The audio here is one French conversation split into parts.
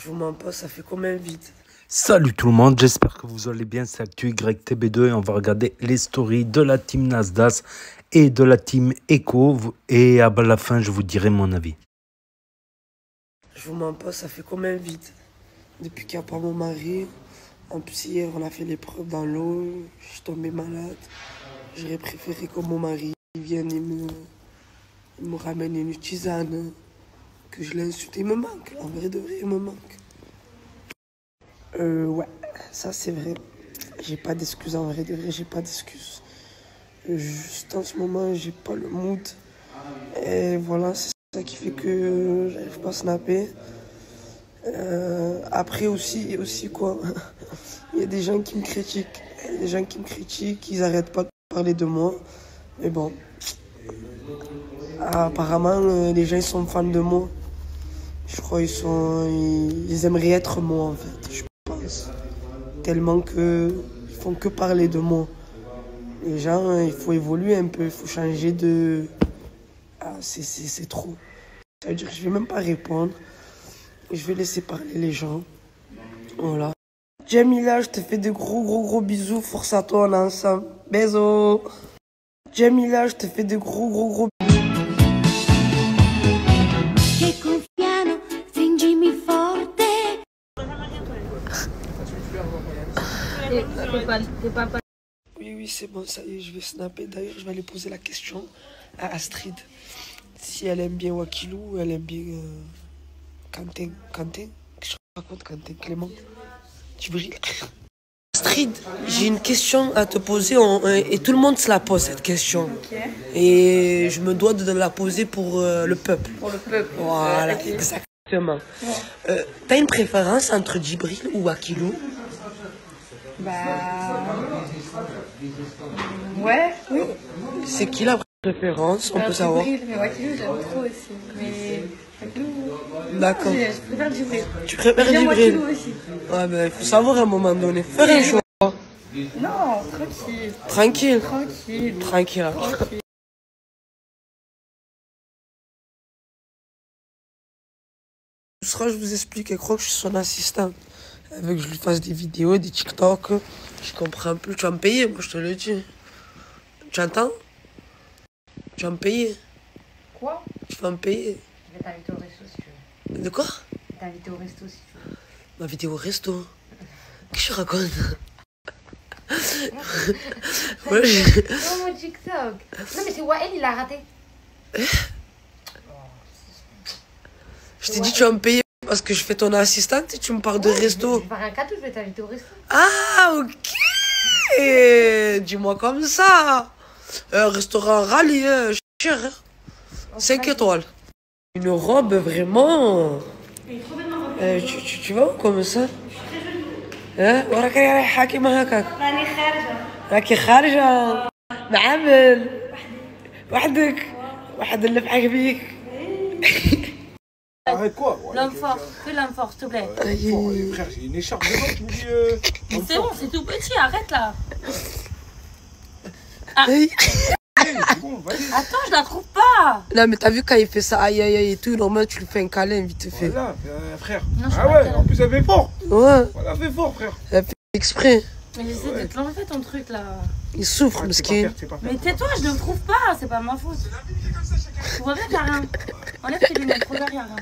Je vous mens pas, ça fait combien vide? Salut tout le monde, j'espère que vous allez bien, c'est ActuYTB2 et on va regarder les stories de la team Nasdaq et de la team Echo et à la fin je vous dirai mon avis. Je vous mens pas, ça fait combien vide? Depuis qu'il n'y a pas mon mari, en plus hier on a fait l'épreuve dans l'eau, je suis tombé malade. J'aurais préféré que mon mari vienne et me ramène une tisane, que je l'insulte. Il me manque, en vrai de vrai, il me manque. Ouais, ça c'est vrai. J'ai pas d'excuses, en vrai de vrai, j'ai pas d'excuses. Juste en ce moment, j'ai pas le mood. Et voilà, c'est ça qui fait que j'arrive pas à snapper. Après aussi quoi, il y a des gens qui me critiquent. Il y a des gens qui me critiquent, ils arrêtent pas de parler de moi. Mais bon, apparemment, les gens ils sont fans de moi. Je crois ils aimeraient être moi en fait, je pense. Tellement que ils font que parler de moi. Les gens, il faut évoluer un peu, il faut changer de... Ah, c'est trop. Ça veut dire que je vais même pas répondre. Je vais laisser parler les gens. Voilà. Jamila, je te fais de gros bisous. Force à toi, on est ensemble. Bisous. Jamila, je te fais de gros bisous. Oui, c'est bon, ça y est, je vais snapper. D'ailleurs, je vais aller poser la question à Astrid. Si elle aime bien Wakilou ou elle aime bien Quentin. Quentin? Qu'est-ce que je raconte, Quentin? Clément? Tu brilles. Astrid, j'ai une question à te poser et tout le monde se la pose, cette question. Okay. Et je me dois de la poser pour le peuple. Pour le peuple. Voilà, Okay. Exactement. Ouais. T'as une préférence entre Djibril ou Wakilou? Bah... Ouais, oui. C'est qui la préférence? On peut savoir. Djibril, mais Wakilou, j'aime trop aussi. Mais Wakilou... D'accord. Je préfère Djibril. Tu préfères Djibril? Wakilou Aussi. Ouais, ben il faut savoir à un moment donné. Faire un choix. Non, tranquille. Tranquille. Tranquille. Tranquille. Tranquille. Je vous explique, elle croit que je suis son assistante. Elle veut que je lui fasse des vidéos, des TikTok. Je comprends plus. Tu vas me payer, moi je te le dis. Tu entends? Tu vas me payer. Quoi? Tu vas me payer. Je vais t'inviter au resto si tu veux. De quoi? Je vais t'inviter au resto si tu veux. Ma vidéo au resto. Qu'est-ce que je raconte? Moi, non, mon TikTok. Non, mais c'est Wael, il a raté. Je t'ai dit, tu vas me payer parce que je fais ton assistante et tu me parles de resto. Je vais faire un cadeau, je vais t'inviter au resto. Ah, ok. Dis-moi comme ça. Restaurant rallye, cher. 5 étoiles. Une robe vraiment. Tu vas où comme ça? وراك حاكي ما هكاك راني خارجه راكي خارجه نعمل وحدك واحد اللي بحاك بيك. Arrête quoi? L'homme fort, fais l'homme fort, s'il te plaît. Frère, j'ai une écharpe devant, tu me dis... Mais c'est bon, c'est tout petit, arrête là. Ah. Bon, attends, je la trouve pas. Non, mais t'as vu quand il fait ça, aïe aïe aïe et tout, normal, tu lui fais un câlin vite fait. Voilà, frère. Non, ah ouais, en plus elle fait fort. Ouais. Voilà, elle fait fort, frère. Elle fait exprès. Mais j'essaie de te l'enlever ton truc là. Il souffre, mesquin. Mais tais-toi, je ne le trouve pas, c'est pas ma faute. Tu vois bien qu'il n'y a rien. Enlève tes lunettes, regarde, il n'y a rien.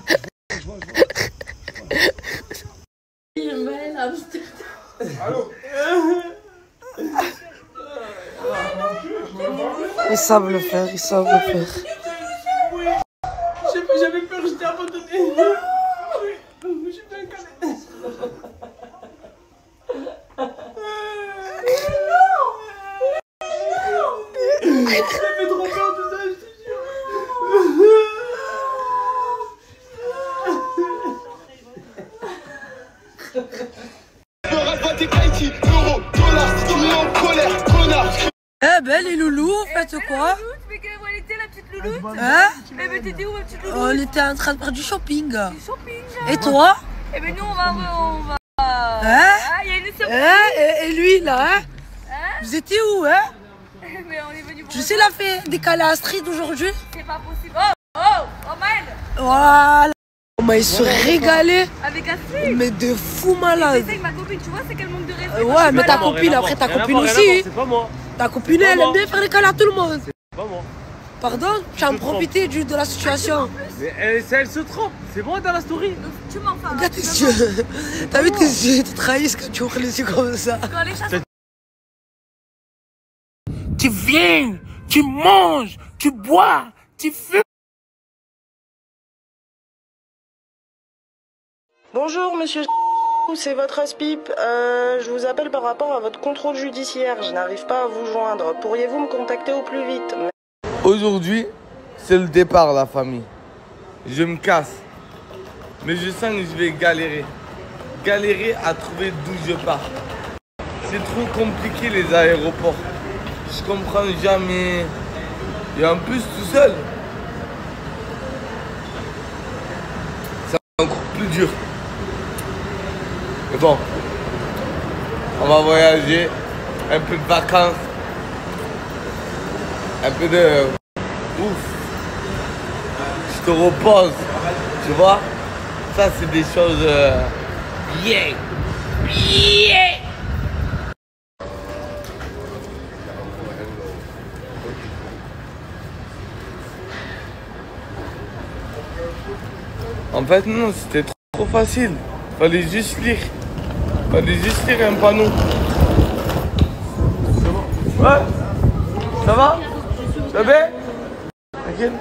Allô? Ils savent le faire, ils savent le faire. J'avais peur, j'étais abandonné. J'ai fait un câlin. Ça fait trop peur tout ça, je te jure. Eh ben les loulous, faites quoi? Mais quelle était la petite louloute? Hein? Mais t'étais où ma petite louloute? On était en train de faire du shopping. Du shopping. Et toi? Eh ben nous on va... Hein? Ah, il y a une surprise. Hein? Et lui là, hein? Vous étiez où, hein? Mais on est venu pour... Tu sais la fait décaler à Astrid aujourd'hui? C'est pas possible. Oh, Maël. Voilà. comment ils se régalaient. Avec Astrid. Mais de fou malade. C'est avec ma copine, tu vois, c'est quel manque de respect. Ouais, mais ta copine, après ta copine aussi. C'est pas moi. Ta copine, elle aime bien faire les câlins à tout le monde. C'est pas moi. Pardon? Tu as profité de la situation. Mais elle se trompe. C'est moi dans la story. Donc, tu m'en fais. Regarde tes yeux. T'as vu tes yeux, ils te trahissent quand tu ouvres les yeux comme ça. Quand les chats Tu viens, tu manges, tu bois, tu fumes. Bonjour monsieur, c'est votre aspipe. Je vous appelle par rapport à votre contrôle judiciaire. Je n'arrive pas à vous joindre. Pourriez-vous me contacter au plus vite? Aujourd'hui, c'est le départ, la famille. Je me casse. Mais je sens que je vais galérer. Galérer à trouver d'où je pars. C'est trop compliqué les aéroports. Je comprends jamais. Et en plus tout seul. C'est encore plus dur. Mais bon. On va voyager. Un peu de vacances. Un peu de... Ouf. Je te repose. Tu vois? Ça c'est des choses... Yeah. Yeah. En fait, non, c'était trop facile. Fallait juste lire. Fallait juste lire un panneau. Ouais. Ça va? Ça va bien? Tranquille.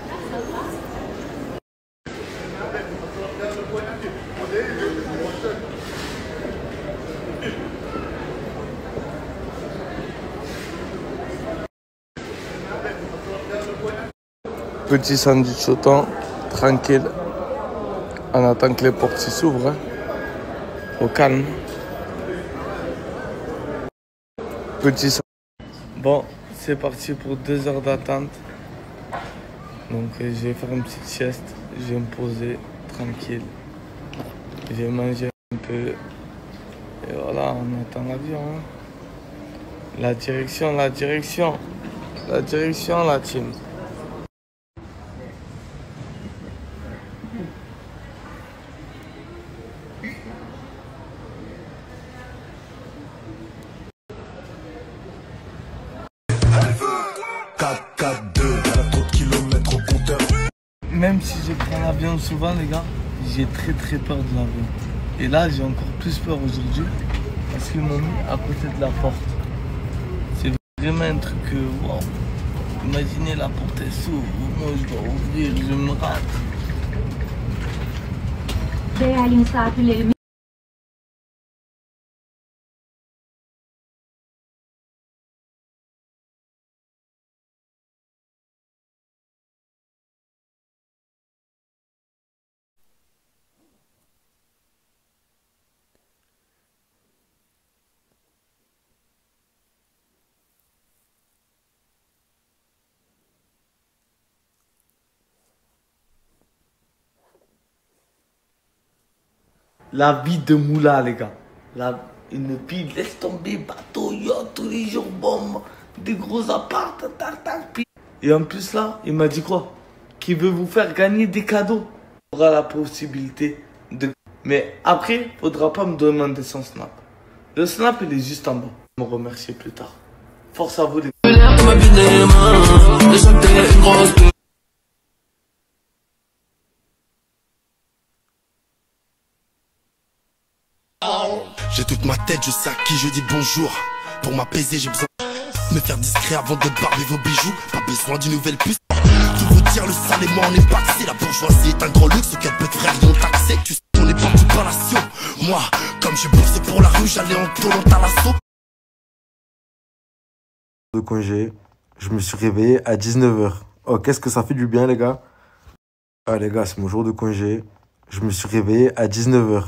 Petit sandwich au temps, tranquille. On attend que les portes s'ouvrent. Hein. Au calme. Petit sandwich. Bon, c'est parti pour 2 heures d'attente. Donc je vais faire une petite sieste. Je vais me poser tranquille. Je vais manger un peu. Et voilà, on attend l'avion. Hein. La direction, la direction. La direction, la team. Même si je prends l'avion souvent, les gars, j'ai très peur de l'avion. Et là, j'ai encore plus peur aujourd'hui parce qu'ils m'ont mis à côté de la porte. C'est vraiment un truc que, wow. Imaginez la porte est s'ouvre, moi je dois ouvrir, je me rate. La vie de moula, les gars. Une vie, laisse tomber, bateau, yacht, tous les jours, bombe, des gros apparts, tac, tac. Et en plus, là, il m'a dit quoi? Qu'il veut vous faire gagner des cadeaux. Il aura la possibilité de... Mais après, il faudra pas me demander son snap. Le snap, il est juste en bas. Je me remercier plus tard. Force à vous, les gars. J'ai toute ma tête, je sais à qui je dis bonjour. Pour m'apaiser, j'ai besoin de me faire discret avant de barber vos bijoux. Pas besoin d'une nouvelle puce. Tout vous dire, le sale et moi on est paxé. La bourgeoisie est un gros luxe auquel peu de frères y ont accès. Tu sais, on est parti par la Sio. Moi, comme j'ai bossé pour la rue, j'allais en tôle à l'assaut. De congé, je me suis réveillé à 19h. Oh, qu'est-ce que ça fait du bien, les gars? Ah, les gars, c'est mon jour de congé. Je me suis réveillé à 19h.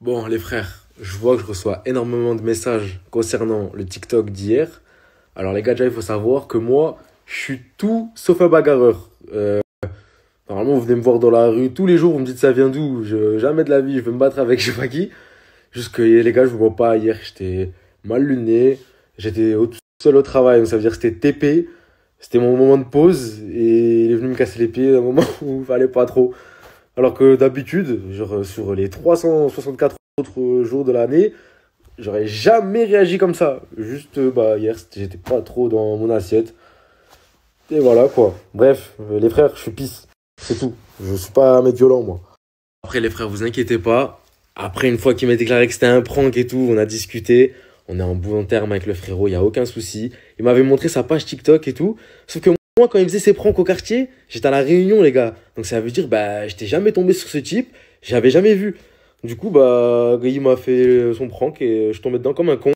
Bon, les frères, je vois que je reçois énormément de messages concernant le TikTok d'hier. Alors les gars, déjà, il faut savoir que moi, je suis tout sauf un bagarreur. Normalement, vous venez me voir dans la rue tous les jours, vous me dites ça vient d'où? Jamais de la vie, je veux me battre avec je sais pas qui. Juste que les gars, je vous vois pas, hier, j'étais mal luné. J'étais tout seul au travail, donc ça veut dire que c'était TP. C'était mon moment de pause et il est venu me casser les pieds à un moment où il fallait pas trop. Alors Alors que d'habitude, genre sur les 364 autres jours de l'année, j'aurais jamais réagi comme ça. Juste, bah, hier, j'étais pas trop dans mon assiette. Et voilà, quoi. Bref, les frères, je suis pisse. C'est tout. Je suis pas un mec violent, moi. Après, les frères, vous inquiétez pas. Après, une fois qu'il m'a déclaré que c'était un prank et tout, on a discuté. On est en bon terme avec le frérot, il y a aucun souci. Il m'avait montré sa page TikTok et tout. Sauf que moi, quand il faisait ses pranks au quartier, j'étais à la Réunion, les gars. Donc ça veut dire, bah, j'étais jamais tombé sur ce type. J'avais jamais vu. Du coup, bah, il m'a fait son prank et je tombais dedans comme un con.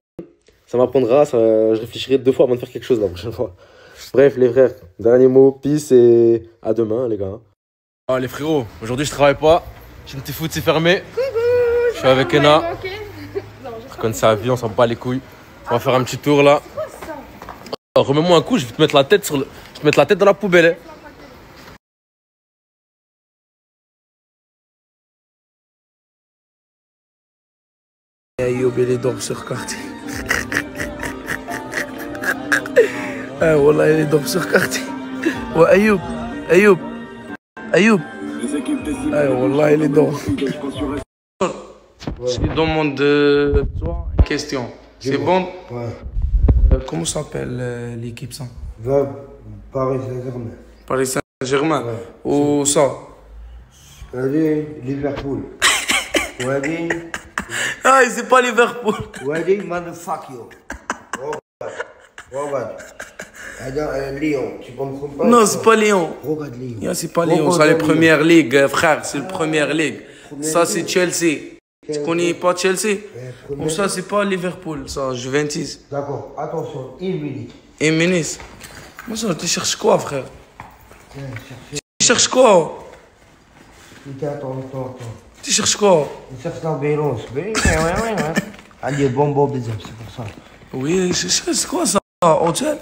Ça m'apprendra, je réfléchirai 2 fois avant de faire quelque chose la prochaine fois. Bref, les frères, dernier mot, peace et à demain, les gars. Ah, les frérots, aujourd'hui je travaille pas. Chez Petit Foot, c'est fermé. Je suis avec Ena. Comme ça, la vie, on s'en bat les couilles. On va faire un petit tour là. Oh, remets-moi un coup, je vais te mettre la tête je vais te mettre la tête dans la poubelle. Hein. Ayoub, il est dans sur quartier. Ah, wallah, il est dans sur quartier. Ouais, Ayoub. Ah, wallah, il est dans. Je lui demande toi une question. C'est bon? Ouais. Comment s'appelle l'équipe ça? Paris Saint-Germain. Paris Saint-Germain. Ouais. Ou ça? Allez, Liverpool. Wadi. Ah, c'est pas Liverpool. Wadi, motherfuck you. Regarde. Lyon, tu comprends pas? Non, c'est pas Lyon. Regarde Lyon. Yeah, c'est pas Lyon, c'est la première ligue, frère, c'est la première ligue. Ça, c'est Chelsea. Tu connais pas Chelsea? Ou ça, c'est pas Liverpool, ça, Juventus. D'accord, attention, 1 minute. 1 minute? Moi, ça, tu cherches quoi, frère? Tu cherches quoi? Attends. Tu cherches quoi? Je cherche l'ambulance. Ouais. Allez, bon, bizarre, c'est pour ça. Oui, c'est quoi ça? Hôtel?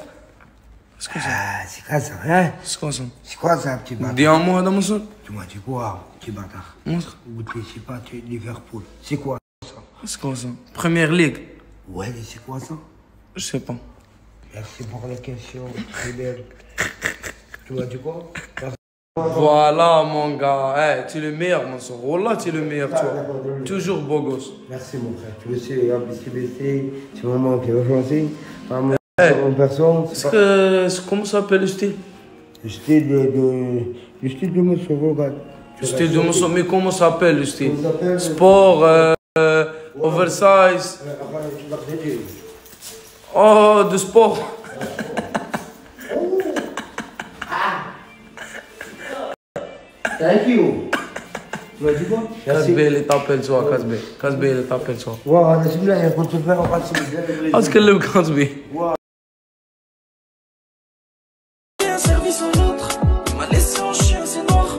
C'est quoi ça? Ah, c'est quoi ça, hein? C'est quoi ça? C'est quoi ça, petit bâtard? Dis-moi, dans mon son. Tu m'as dit quoi, petit bâtard? Montre. C'est pas Liverpool. C'est quoi ça? C'est quoi ça? Première ligue? Ouais, mais c'est quoi ça? Je sais pas. Merci pour la question, très belle. Tu m'as dit quoi? Voilà, mon gars. Hey, tu es le meilleur, mon soeur. Wallah, tu es le meilleur, toi. Toujours beau gosse. Merci, mon frère. Tu le sais, un petit BC, c'est maman qui va choisir. En personne. Comment ça s'appelle le style? Le style de mon soeur, regarde. Le style de mon soeur, mais comment ça s'appelle le style? Sport, oversize. Oh, de sport. Thank you. Tu m'as dit quoi? Casbe, il t'appelle toi, Casbe, il t'appelle toi. Ouais, bismillah, il faut te faire en face. Est-ce que le Casbe? Ouais. Un service au l'autre, il m'a laissé en chien, c'est noir.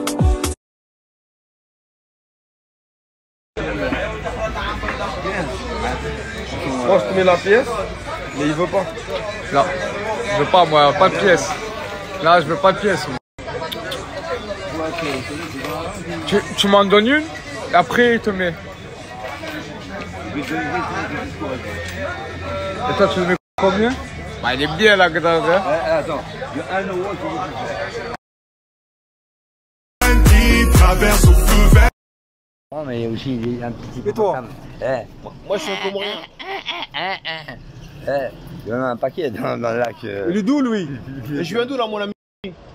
Moi, je te mets la pièce, mais il veut pas. Là, je veux pas, moi, pas de pièce. Là, je veux pas de pièce. Tu m'en donnes une, et après, il te met. Et toi, tu le mets combien? Bah, il est bien, là, que t'as fait. Attends, de 1 euro, tu traverse au feu vert. Non, mais il y a aussi un petit peu. Et toi? Moi, je suis un Comorien. Il y en a un paquet dans le lac. Il est d'où, lui? Et je viens d'où, là, mon ami?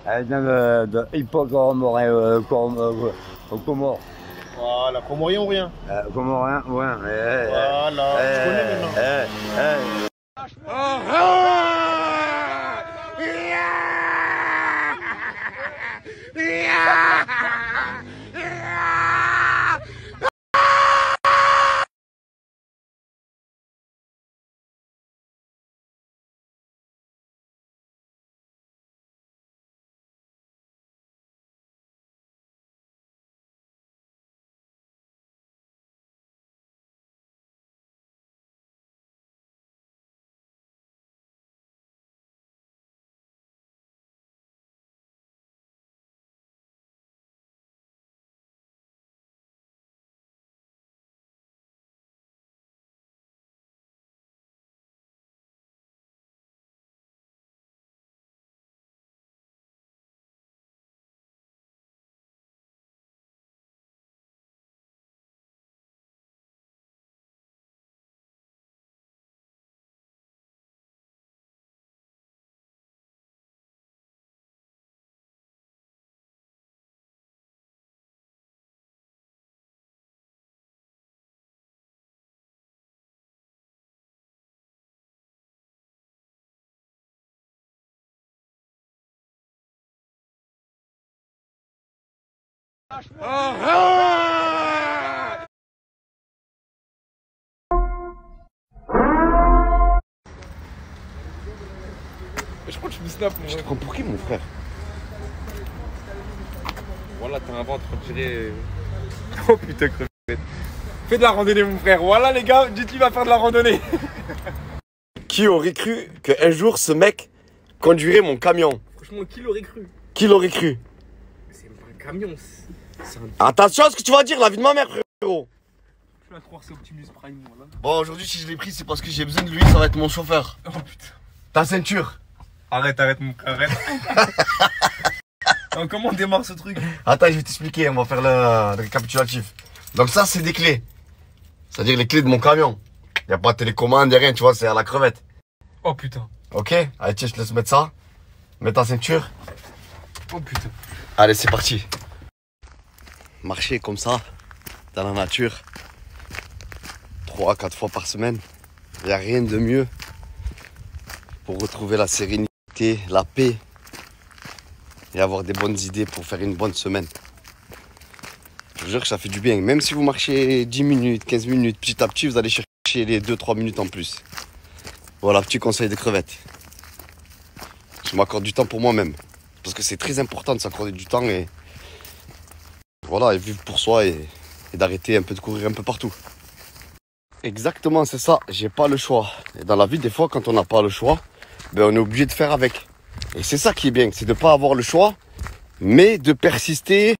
De Hippocomorien au Comores. Voilà, Comorien ou rien? Comorien, ouais. Voilà, tu connais maintenant. Je crois que je me snap, mon frère. Tu te prends pour qui, mon frère? Voilà, t'as un ventre, on dirait. Oh putain, crevette. Fais de la randonnée, mon frère. Voilà, les gars, JT va faire de la randonnée. Qui aurait cru qu'un jour ce mec conduirait mon camion? Franchement, qui l'aurait cru? Qui l'aurait cru? C'est pas un camion, c'est un. Attention à ce que tu vas dire, la vie de ma mère, frérot. Je vais croire c'est Optimus Prime, moi, là. Bon, aujourd'hui, si je l'ai pris, c'est parce que j'ai besoin de lui, ça va être mon chauffeur. Oh putain. Ta ceinture. Arrête, mon frère, arrête. Alors, comment on démarre ce truc? Attends, je vais t'expliquer, on va faire le récapitulatif. Donc ça, c'est des clés. C'est-à-dire les clés de mon camion. Y a pas de télécommande, y a rien, tu vois, c'est à la crevette. Oh putain. Ok, allez, tiens, je te laisse mettre ça. Mets ta ceinture. Oh putain. Allez, c'est parti. Marcher comme ça, dans la nature, 3 à 4 fois par semaine. Y a rien de mieux pour retrouver la sérénité, la paix et avoir des bonnes idées pour faire une bonne semaine. Je vous jure que ça fait du bien. Même si vous marchez 10 minutes, 15 minutes, petit à petit, vous allez chercher les 2-3 minutes en plus. Voilà, petit conseil de crevettes. Je m'accorde du temps pour moi-même. Parce que c'est très important de s'accorder du temps et voilà, et vivre pour soi et d'arrêter un peu de courir un peu partout. Exactement, c'est ça. J'ai pas le choix. Et dans la vie, des fois, quand on n'a pas le choix, ben, on est obligé de faire avec. Et c'est ça qui est bien, c'est de pas avoir le choix, mais de persister,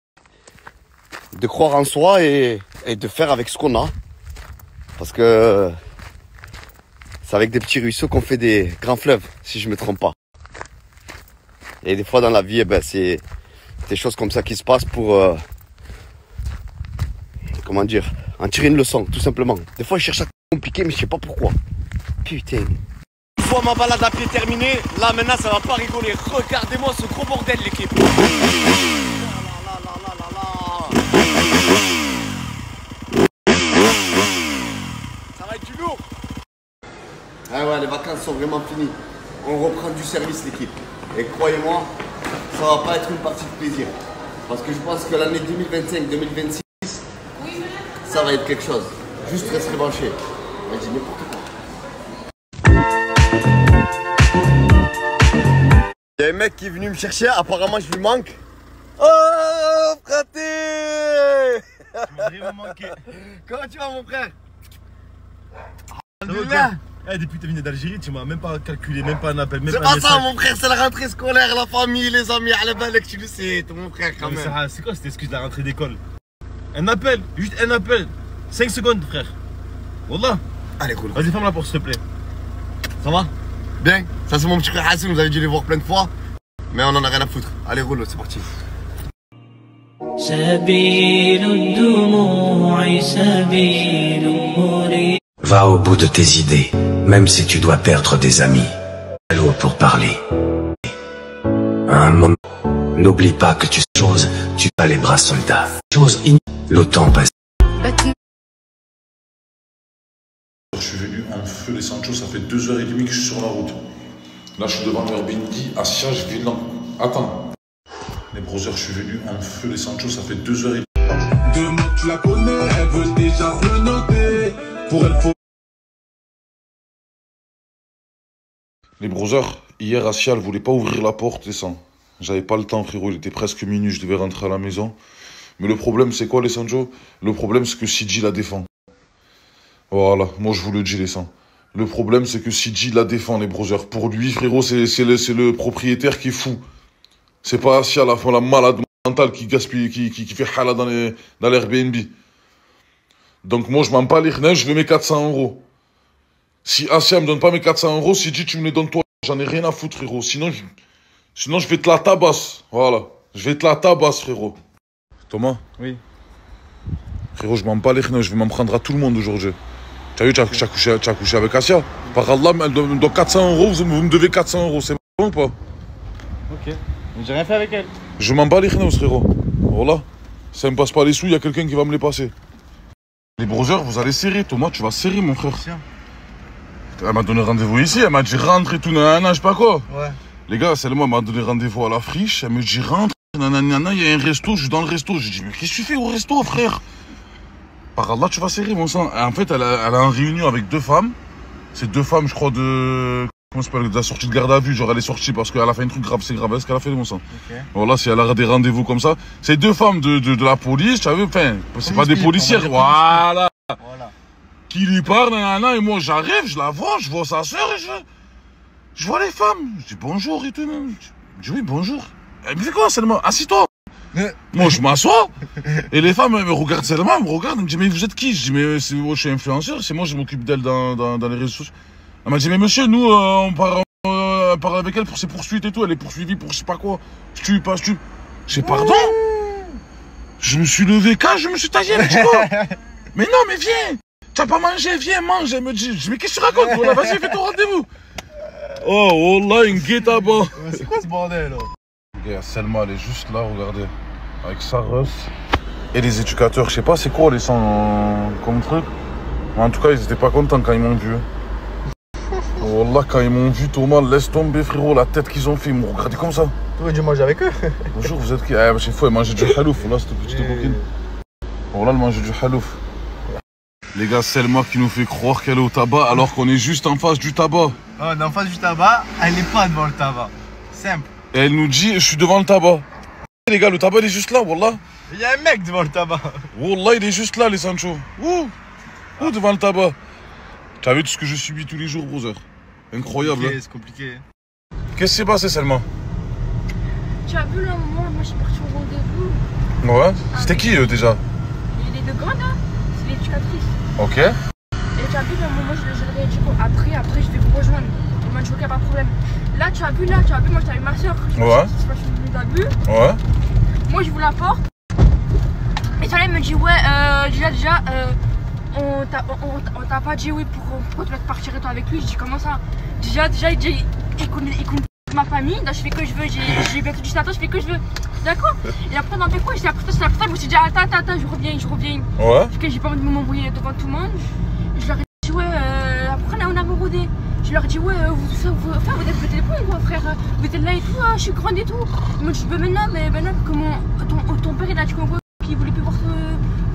de croire en soi et de faire avec ce qu'on a. Parce que c'est avec des petits ruisseaux qu'on fait des grands fleuves, si je me trompe pas. Et des fois dans la vie, eh ben, c'est des choses comme ça qui se passent pour, comment dire, en tirer une leçon, tout simplement. Des fois, je cherche à compliquer, mais je sais pas pourquoi. Putain. Une fois ma balade à pied terminée, là maintenant ça va pas rigoler. Regardez-moi ce gros bordel, l'équipe. Ça va être du lourd. Ah ouais, les vacances sont vraiment finies. On reprend du service, l'équipe. Et croyez-moi, ça va pas être une partie de plaisir. Parce que je pense que l'année 2025-2026, ça va être quelque chose. Juste rester branché. Je dis n'importe quoi. Il y a un mec qui est venu me chercher, apparemment je lui manque. Oh, fraté! Tu m'as vraiment manqué. Comment tu vas, mon frère? Alhamdoulilah. Eh, depuis que t'es venu d'Algérie, tu m'as même pas calculé, même pas un appel, même c'est pas un pas ça, message. mon frère, c'est la rentrée scolaire, la famille, les amis, à la balèque, tu le sais, ton mon frère quand même. C'est quoi cette excuse de la rentrée d'école? Un appel, juste un appel. 5 secondes, frère. Wallah. Allez, cool. Vas-y, ferme la porte, s'il te plaît. Ça va? Bien. Ça, c'est mon petit frère Hassan, vous avez dû les voir plein de fois. Mais on en a rien à foutre. Allez, roule, c'est parti. Va au bout de tes idées, même si tu dois perdre des amis. Allô pour parler. À un moment, n'oublie pas que tu choses, tu as les bras soldats. L'OTAN passe. Je suis venu en feu les Sancho, ça fait 2h30 que je suis sur la route. Là je suis devant l'Airbnb, à Sia, je viens attends. Les brothers, je suis venu en feu les Sancho, ça fait 2h30. Demain tu la connais, elle veut déjà se le noter. Pour elle faut... Les brothers, hier à Sia, elle voulait pas ouvrir la porte et ça. J'avais pas le temps, frérot, il était presque minuit, je devais rentrer à la maison. Mais le problème c'est quoi les Sancho? Le problème c'est que CG la défend. Voilà, moi je vous le dis les sangs. Le problème c'est que CG la défend les brothers. Pour lui frérot c'est le propriétaire qui est fou. C'est pas Asia la malade mentale qui gaspille, qui fait hala dans l'Airbnb. Donc moi je m'en bats les chenilles, je lui mets 400 €. Si Asia me donne pas mes 400 €, CG tu me les donnes toi. J'en ai rien à foutre frérot. Sinon je vais te la tabasse. Voilà. Je vais te la tabasse frérot. Thomas? Oui. Frérot je m'en bats les chenilles, je vais m'en prendre à tout le monde aujourd'hui. Tu as vu, tu as couché avec Asia. Par Allah, elle me doit 400 €, vous me devez 400 €, c'est bon ou pas? Ok, mais j'ai rien fait avec elle. Je m'en bats les chenilles, frérot. Voilà. Si elle me passe pas les sous, il y a quelqu'un qui va me les passer. Les brothers, vous allez serrer. Thomas, tu vas serrer, mon frère. Elle m'a donné rendez-vous ici, elle m'a dit rentre et tout, je sais pas quoi. Ouais. Les gars, celle-là, elle m'a donné rendez-vous à la friche, elle me dit rentre. nanana, il y a un resto, je suis dans le resto. Je dis, mais qu'est-ce que tu fais au resto, frère? Par Allah, tu vas serrer, mon sang. En fait, elle a en réunion avec 2 femmes. C'est 2 femmes, je crois, de... Comment ça s'appelle? De la sortie de garde à vue. Genre, elle est sortie parce qu'elle a fait un truc grave, c'est grave. Est-ce qu'elle a fait, mon sang? Okay. Voilà, si elle a des rendez-vous comme ça. C'est 2 femmes de la police, tu as vu? Enfin, c'est pas des policières. Voilà. Qui lui parle, nanana, et moi, j'arrive, je la vois, je vois sa soeur, et je vois les femmes. Je dis bonjour et tout. Je dis oui, bonjour. Elle me dit quoi, Selma? Assis-toi. Moi, je m'assois. Et les femmes, elles me regardent, Selma, elles me regardent. Elles me disent, mais vous êtes qui? Je dis, mais moi, je suis influenceur, c'est moi, je m'occupe d'elle dans les réseaux sociaux. Elle m'a dit, mais monsieur, nous, on parle avec elle pour ses poursuites et tout. Elle est poursuivie pour je sais pas quoi. Je tue. Je dis, pardon? Je me suis levé, je me suis taillé, elle me dit quoi? Mais non, mais viens. Tu n'as pas mangé, viens, mange. Elle me dit, mais qu'est-ce que tu racontes? Voilà, vas-y, fais ton rendez-vous. Oh, Wallah, une guet-apens. C'est quoi ce bordel, là? Regarde, Selma, elle est juste là, regardez. Avec sa russe. Et les éducateurs, je sais pas c'est quoi les sangs comme truc. Mais en tout cas, ils étaient pas contents quand ils m'ont vu. Wallah, quand ils m'ont vu, Thomas, laisse tomber, frérot, la tête qu'ils ont fait. Ils m'ont regardé comme ça. Tu veux du manger avec eux? Bonjour, vous êtes qui? Ah, c'est fou, elle mangeait du halouf, là, cette petite coquine. Wallah, elle mangeait du halouf. Les gars, Selma qui nous fait croire qu'elle est au tabac alors qu'on est juste en face du tabac. Oh, on est en face du tabac, elle n'est pas devant le tabac. Simple. Et elle nous dit, je suis devant le tabac. Les gars, le tabac il est juste là, Wallah. Il y a un mec devant le tabac. Wallah, il est juste là, les Sancho. Où devant le tabac. Tu as vu tout ce que je subis tous les jours, brother. Incroyable. C'est compliqué. Qu'est-ce qui s'est passé, Selma? Tu as vu là, moi je suis partie au rendez-vous. Ouais. C'était qui, eux, déjà? Il est de grande, hein. C'est l'éducatrice. Ok. Et tu as vu, là, moi je l'ai dit après je vais vous rejoindre. Il m'a dit, ok, pas de problème. Là, tu as vu, moi j'étais avec ma soeur. Ouais. Je suis venu. Ouais. Moi, je vous la porte. Et ça, elle me dit, ouais, déjà, on t'a pas dit oui pour te mettre partir et toi avec lui. Je dis, comment ça? Déjà, il connaît ma famille, donc je fais que je veux, j'ai bientôt 17 ans, je fais que je veux. D'accord? Et après, on en fait quoi? J'ai après ça, je me suis dit, attends, je reviens. Ouais. Parce que j'ai pas envie de m'embrouiller devant tout le monde. Je leur ai dit, ouais, après, on a rodé. Je leur dis, ouais, vous êtes pété les plombs, quoi, frère. Vous êtes là et tout, je suis grande et tout. Moi, je dis, maintenant, comment ton père, il a dit quoi, qu'il voulait plus voir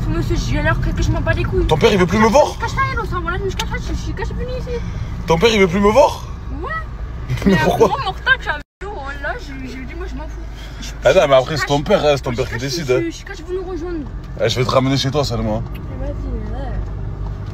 ce monsieur. Je dis, alors, que je m'en bats les couilles. Ton père, il veut plus me voir? Je cache ta haine, ça, voilà, je suis caché venu ici. Ton père, il veut plus me voir? Ouais. Mais pourquoi? Moi, mon retard que j'avais, là, je lui ai dit, moi, je m'en fous. Ah non, mais après, c'est ton père, qui décide. Je suis caché venu nous rejoindre. Je vais te ramener chez toi, seulement. Vas-y, ouais.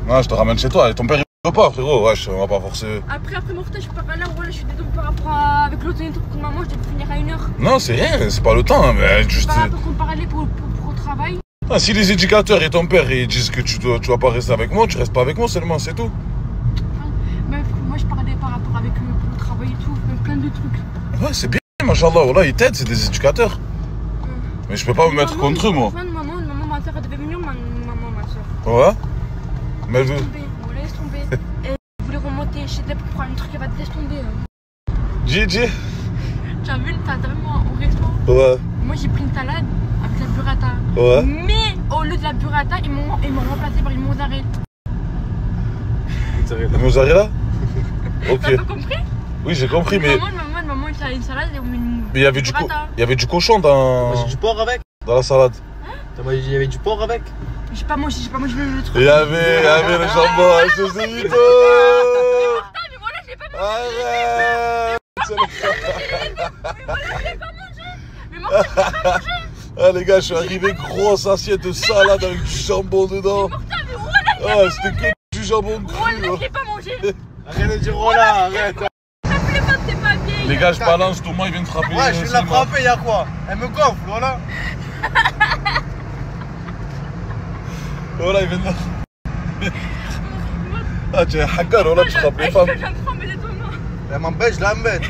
Non, je te ramène chez toi. Et ton père, il veut pas, frérot. Ouais, on va pas forcer. Après mon retard, je suis pas là, voilà, je suis désolé par rapport à. Avec l'autre truc que maman, je devais finir à 1h. Non, c'est rien, c'est pas le temps, mais juste. Par rapport qu'on parlait pour le travail. Ah, si les éducateurs et ton père ils disent que tu dois pas rester avec moi, tu restes pas avec moi seulement, c'est tout. Mais moi, je parlais par rapport avec pour le travail et tout, plein de trucs. Ouais, c'est bien, machallah, voilà, ils t'aident, c'est des éducateurs. Mais je peux pas me mettre contre eux, moi. Maman, ma soeur, elle devait venir, ma soeur. Ouais. Mais elle veut. Laisse tomber. Et elle voulait remonter chez elle pour prendre un truc, elle va te laisser tomber. Dis. Tu as vu une salade vraiment au resto? Ouais. Moi, j'ai pris une salade avec la burrata. Ouais. Mais au lieu de la burrata, ils m'ont remplacé par une mozzarella. La mozzarella? Ok. T'as pas compris? Oui, j'ai compris, mais. Maman, il a une salade et une. Mais il y avait du cochon dans. J'ai du porc avec. Dans la salade. Il y avait du porc avec. J'ai pas mangé le truc. Il y avait le jambon à sauce de mytho. Mais voilà, j'ai pas mangé. Arrête. Mais moi, j'ai pas mangé. Ah les gars, je suis arrivé, grosse assiette de salade avec du jambon dedans. Ah, c'était que du jambon cru. Je l'ai pas mangé. Arrête de dire oh là, arrête. Les gars, je balance, Thomas, il vient de frapper. Ouais, je vais la frapper, y'a quoi? Elle me gonfle, voilà. Voilà, il vient de... Ah, tu es hacker, voilà, tu frappes les femmes. Elle m'embête, je l'embête.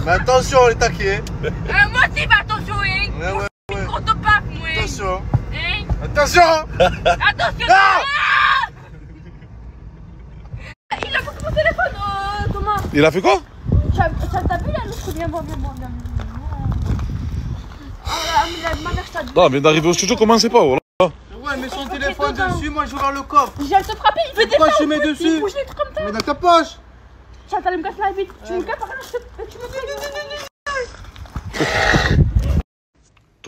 Mais attention, on est taqué. Moi aussi, mais attention, hein. Ouais. Compte pas, moi. Attention. Hein? Attention. Attention. Ah! Il a pris mon téléphone, Thomas. Il a fait quoi? T'as vu là, l'autre? Viens voir. Ma mère t'a dit. Non, mais d'arriver au studio, commencez pas, voilà. Ouais, mais son téléphone dessus, moi je vais voir le coffre. Je viens de te frapper, il veut des Pourquoi je mets dessus? Il bouge les trucs comme ça. Mais dans ta poche. Tiens, t'allais me casser la vie. Tu me casses par là, tu me dis.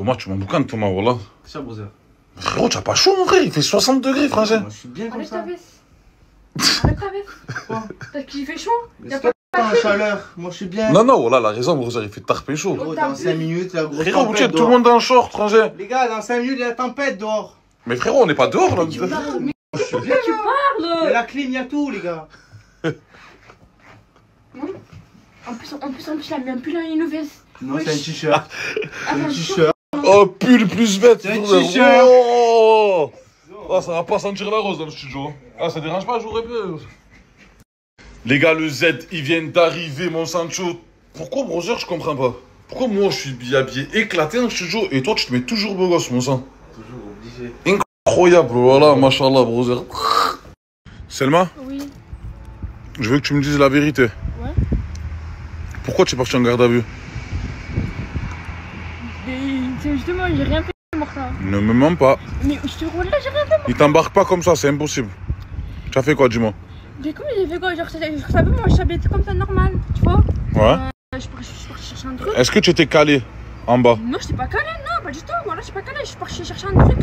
Thomas, tu m'en boucanes, Thomas, voilà. C'est ça, brother. Frérot, tu as pas chaud en vrai, il fait 60 degrés, frangin. Je suis bien comme Enlève ça. ta veste. Enlève ta veste. Parce qu'il fait chaud. Mais c'est pas la chaleur. Moi, je suis bien. Non, non, voilà, la raison, brother, il fait tarpé chaud. Gros, dans 5 minutes, la grosse Frérot, tempête tout le monde dans le short, frangin. Les gars, dans 5 minutes, il y a la tempête dehors. Mais frérot, on n'est pas dehors, là. Tu parles. Tu parles. Il y a la clim, il y a tout, les gars. En plus, il a mis un pull et une veste. Non, c'est un t-shirt. C'est un t-shirt. Oh, pull plus bête. C'est un t-shirt. Oh, oh, ça va pas sentir la rose dans le studio. Ah, ça dérange pas, j'aurais pu. Les gars, le Z, ils viennent d'arriver, mon Sancho. Pourquoi, brother, je comprends pas. Pourquoi moi, je suis habillé éclaté dans le studio et toi, tu te mets toujours beau gosse, mon sang. Toujours obligé. Incroyable, voilà, machallah, brother. Selma? Oui. Je veux que tu me dises la vérité. Ouais. Pourquoi tu es parti en garde à vue? C'est justement, j'ai rien fait, Morta. Ne me mens pas. Mais je te roule là, j'ai rien fait, Morta. Il t'embarque pas comme ça, c'est impossible. Tu as fait quoi, dis-moi? Mais comment j'ai fait quoi? Genre, ça peut, moi, je t'habillais comme ça, normal, tu vois? Ouais. Je suis parti chercher un truc. Est-ce que tu étais calé en bas? Non, je t'ai pas calé, non, pas du tout. Voilà, je suis pas calé, je suis parti chercher un truc.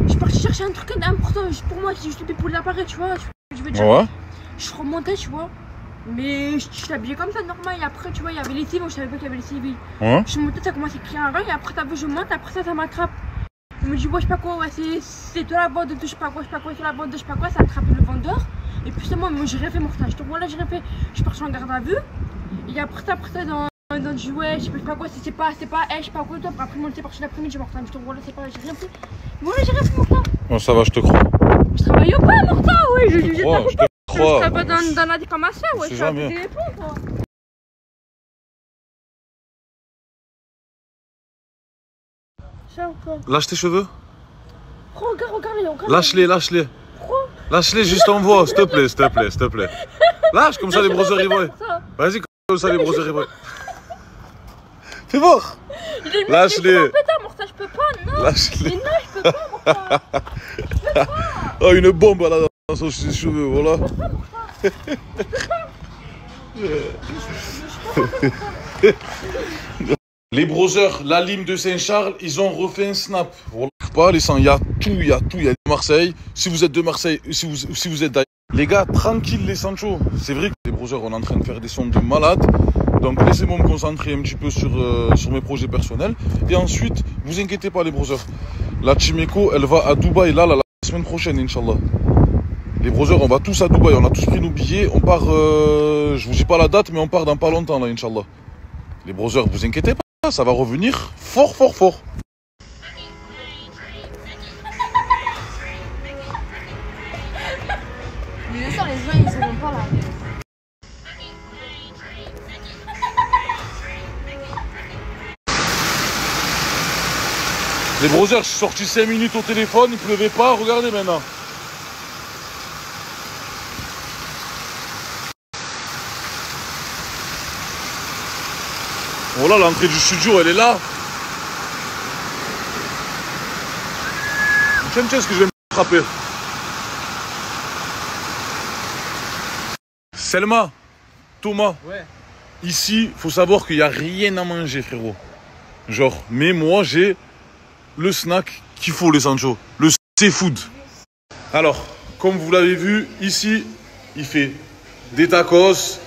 Je suis parti chercher un truc important pour moi, c'est juste pour l'appareil, tu vois. Je veux dire. Ouais. Je suis remonté, tu vois. Mais je suis habillée comme ça, normal. Et après, tu vois, il y avait les civils, je savais pas qu'il y avait les civils. Ouais. Je suis montée, ça commence à crier un rang, et après, t'as vu, je monte, après ça m'attrape. Il me dit, ouais, je sais pas quoi, ouais, c'est toi la bande de je sais pas quoi, c'est la bande de je sais pas quoi, ça a attrapé le vendeur. Et puis, c'est moi j'ai rien fait, mon stage. Donc voilà, j'ai rien fait. Je suis partie en garde à vue. Et après ça, dans le jouet, je sais pas quoi, c'est pas, je sais pas quoi, toi. Après, moi, j'étais parti l'après-midi, je suis partie. Je te voilà, c'est pas, j'ai rien fait. Voilà, j'ai rien fait, Morta. Bon, ça va, je te crois. Je travaille ou pas, Morta, ouais, je crois, je te crois. Je travaille dans la déclamation, ouais, je suis jamais. avec les plombs, quoi. Lâche tes cheveux. Regarde. Lâche-les. Lâche-les juste en voix, s'il te plaît. Lâche, comme ça les brosseurs ils voient. Vas-y, comme ça les brosseurs ils voient. Fais voir. Lâche-les. Je peux pas, non. Lâche-les. Mais non, je peux pas, Morta. Je peux pas. Oh, une bombe là dans son cheveux, voilà. Les browsers, la lime de Saint-Charles, ils ont refait un snap. Voilà. Pas les sangs, il y a tout. Il y a de Marseille. Si vous êtes de Marseille, si vous êtes d'ailleurs. Les gars, tranquille les Sancho. C'est vrai que les browsers, on est en train de faire des sons de malade. Donc laissez-moi me concentrer un petit peu sur mes projets personnels. Et ensuite, vous inquiétez pas les browsers. La Team Eco, elle va à Dubaï là, la semaine prochaine, Inch'Allah. Les browsers, on va tous à Dubaï. On a tous pris nos billets. On part, je vous dis pas la date, mais on part dans pas longtemps là, Inch'Allah. Les browsers, vous inquiétez pas, ça va revenir fort. Mais ça, les gens, ils seront pas là. Les browsers, je suis sorti 5 minutes au téléphone, il pleuvait pas, regardez maintenant. Voilà, l'entrée du studio, elle est là. Tiens, ce que je vais me frapper. Selma, Thomas, ouais. Ici, faut savoir qu'il n'y a rien à manger, frérot. Genre, mais moi, j'ai le snack qu'il faut, les Sancho. Le seafood. Alors, comme vous l'avez vu, ici, il fait des tacos,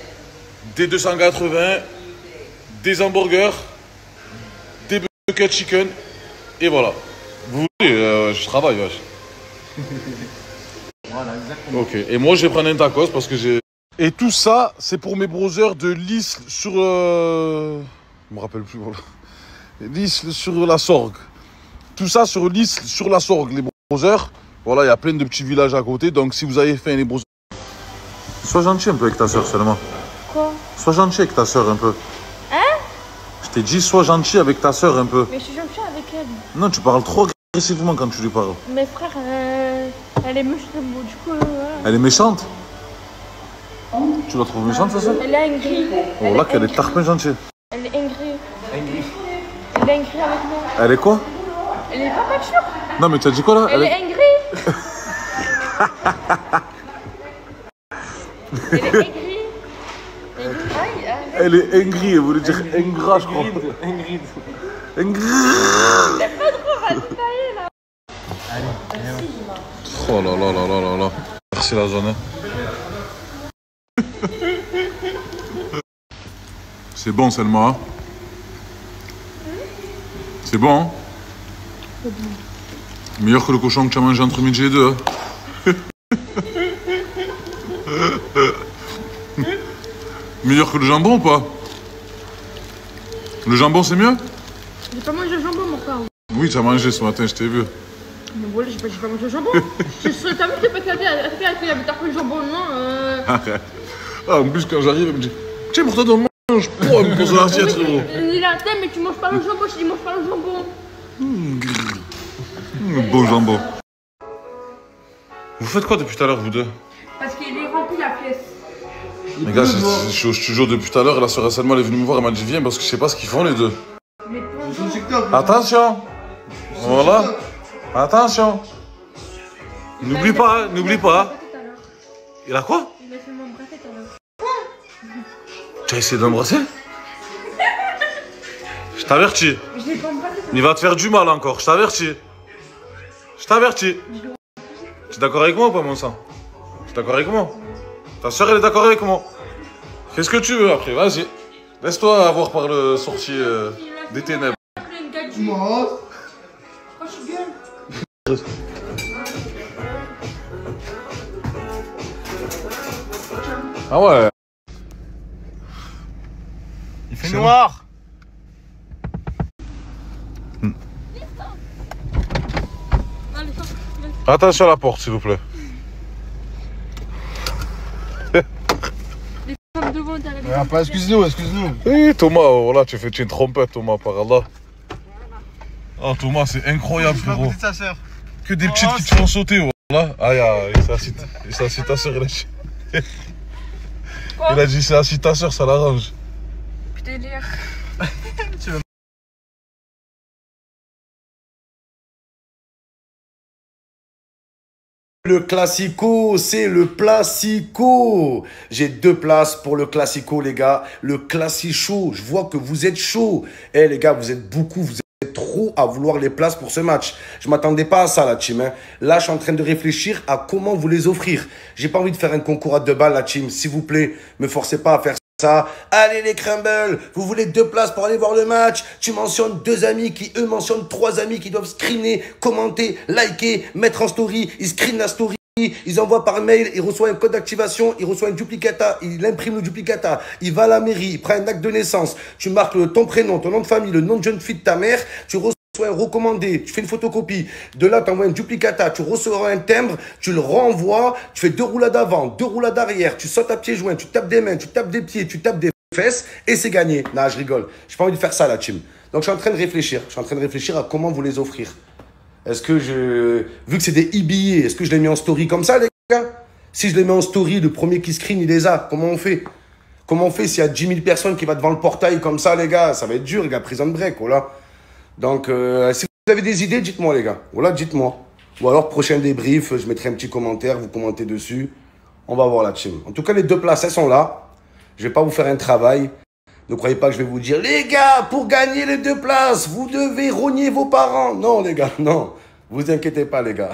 des 280, des hamburgers, des bucket chicken, et voilà. Vous voulez, je travaille, wesh. Voilà, exactement. Ok, et moi, je vais prendre un tacos parce que j'ai... Et tout ça, c'est pour mes browsers de l'Isle sur... Je me rappelle plus, voilà. L'Isle sur la Sorgue. Tout ça sur l'Isle sur la Sorgue, les browsers. Voilà, il y a plein de petits villages à côté, donc si vous avez faim, les browsers... Sois gentil un peu avec ta soeur, seulement. Quoi? Sois gentil avec ta soeur un peu. Hein? Je t'ai dit, sois gentil avec ta soeur un peu. Mais je suis gentille avec elle. Non, tu parles trop agressivement quand tu lui parles. Mes frères, elle est méchante, du coup... Elle est méchante? Tu la trouves méchante, ta soeur? Elle est angry. Oh là, qu'elle est tarpin gentille. Elle est angry. Elle est angry avec moi. Elle est quoi? Elle est pas mature. Non, mais tu as dit quoi là? Elle est angry. Elle est angry. Elle est angry, elle voulait dire ingrat, je crois. Ingrid. Oh là là là là là là. Merci la zone. C'est bon Selma. Hein? C'est bon hein? Meilleur que le cochon que tu as mangé entre midi et deux. Hein? Meilleur que le jambon ou pas? Le jambon c'est mieux? J'ai pas mangé le jambon mon frère. Oui, tu as mangé ce matin, je t'ai vu. Mais voilà, j'ai pas mangé le jambon. T'as vu, t'es pas calé à faire qu'il y avait tapé le jambon, non Ah, en plus, quand j'arrive, elle me dit tiens, pour toi, on mange. Pourquoi elle me pose l'assiette, frérot? Il a la tête, mais tu manges pas le jambon. Je dis, mange pas le jambon. Bon jambon. Vous faites quoi depuis tout à l'heure, vous deux? Parce qu'il est rempli la pièce. Les gars, je te jure, depuis tout à l'heure, la soeur Selma, elle est venue me voir, elle m'a dit viens, parce que je sais pas ce qu'ils font, les deux. Attention. Voilà. Attention. N'oublie pas, hein, n'oublie pas. Il a quoi? Il a fait m'embrasser tout à l'heure. Tu as essayé d'embrasser? Je t'avertis. Je l'ai pas embrassé. Il va te faire du mal encore, je t'avertis. Je t'avertis. Tu es d'accord avec moi ou pas, mon sang? Tu es d'accord avec moi? Ta soeur, elle est d'accord avec moi. Qu'est-ce que tu veux après? Vas-y. Laisse-toi avoir par le sorcier des ténèbres. Moi. Oh, je gueule. Ah ouais. Il fait noir. Attention à la porte, s'il vous plaît. Excuse-nous, excuse-nous. Oui, Thomas, voilà, tu fais une trompette, Thomas, par Allah. Oh, Thomas, c'est incroyable, frérot. Que des petites qui te font sauter, voilà. Aïe, il s'est assis ta soeur, il a dit. Il a dit, c'est assis ta soeur, ça l'arrange. Putain, Léa. Le classico, c'est le classico. J'ai 2 places pour le classico, les gars. Le classico, je vois que vous êtes chaud. Eh les gars, vous êtes beaucoup, vous êtes trop à vouloir les places pour ce match. Je m'attendais pas à ça, la team. Hein. Là, je suis en train de réfléchir à comment vous les offrir. J'ai pas envie de faire un concours à 2 balles, la team. S'il vous plaît, me forcez pas à faire ça. Allez les crumbles, vous voulez 2 places pour aller voir le match? Tu mentionnes 2 amis qui, eux, mentionnent 3 amis qui doivent screener, commenter, liker, mettre en story. Ils screenent la story. Ils envoient par mail, il reçoit un code d'activation, il reçoit un duplicata, il imprime le duplicata, il va à la mairie, il prend un acte de naissance, tu marques ton prénom, ton nom de famille, le nom de jeune fille de ta mère, tu reçois un recommandé, tu fais une photocopie, de là tu envoies un duplicata, tu recevras un timbre, tu le renvoies, tu fais 2 roulades avant, 2 roulades arrière, tu sautes à pieds joints, tu tapes des mains, tu tapes des pieds, tu tapes des fesses et c'est gagné. Non, je rigole, j'ai pas envie de faire ça la team. Donc je suis en train de réfléchir, à comment vous les offrir. Est-ce que vu que c'est des e-billets, est-ce que je les mets en story comme ça, les gars? Si je les mets en story, le premier qui screen, il les a. Comment on fait? Comment on fait s'il y a 10 000 personnes qui vont devant le portail comme ça, les gars? Ça va être dur, les gars, prison break, voilà. Donc, si vous avez des idées, dites-moi, les gars. Voilà, dites-moi. Ou alors, prochain débrief, je mettrai un petit commentaire, vous commentez dessus. On va voir la team. En tout cas, les 2 places, elles sont là. Je vais pas vous faire un travail. Ne croyez pas que je vais vous dire, les gars, pour gagner les 2 places, vous devez rogner vos parents. Non, les gars, non. Vous inquiétez pas, les gars.